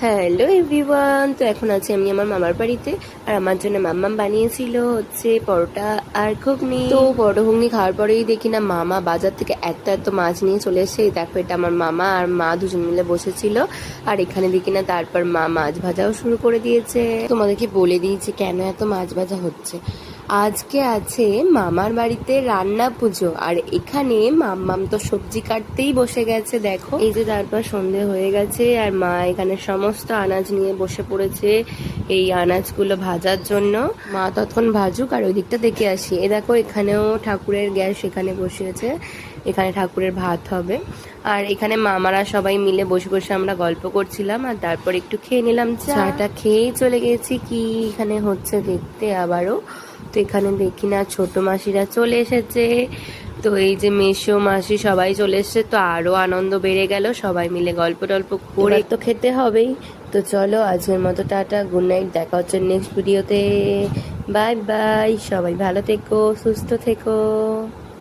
Hello everyone, তো এখন আছি আমি আমার মামার বাড়িতে। আর আমার জন্য মাম্মাম বানিয়েছিল হচ্ছে পরোটা আর ঘুগনি। তো পরোটা ঘুগনি খাওয়ার পরেই দেখি না মামা বাজার থেকে এত এত মাছ নিয়ে চলে এসে। দেখো, এটা আমার মামা আর মা দুজন মিলে বসেছিল। আর এখানে দেখি না তারপর মা মাছ ভাজাও শুরু করে দিয়েছে। তোমাদেরকে বলে দিয়েছি কেন এত মাছ ভাজা হচ্ছে। আজকে আছে মামার বাড়িতে রান্না পুজো, আর এখানে মাম্মাম তো সবজি কাটতেই বসে গেছে। দেখো, এই যে তারপর সন্ধে হয়ে গেছে আর মা এখানে সমস্ত আনাজ নিয়ে বসে পড়েছে এই আনাজগুলো ভাজার জন্য। মা ততক্ষণ ভাজুক আর ওই দিকটা দেখে আসি। এ দেখো, এখানেও ঠাকুরের গ্যাস এখানে বসিয়েছে, এখানে ঠাকুরের ভাত হবে। আর এখানে মামারা সবাই মিলে বসে বসে আমরা গল্প করছিলাম, আর তারপর একটু খেয়ে নিলাম চাটা। খেয়েই চলে গেছি কি এখানে হচ্ছে দেখতে আবারও। তো এখানে দেখি না ছোট মাসিরা চলে এসেছে। তো এই যে মেসো মাসি সবাই চলে এসেছে, তো আরো আনন্দ বেড়ে গেল। সবাই মিলে গল্প টল্প করে তো খেতে হবেই। তো চলো, আজকের মতো টাটা, গুড নাইট, দেখা হচ্ছে নেক্সট ভিডিওতে। বাই বাই, সবাই ভালো থেকো, সুস্থ থেকো।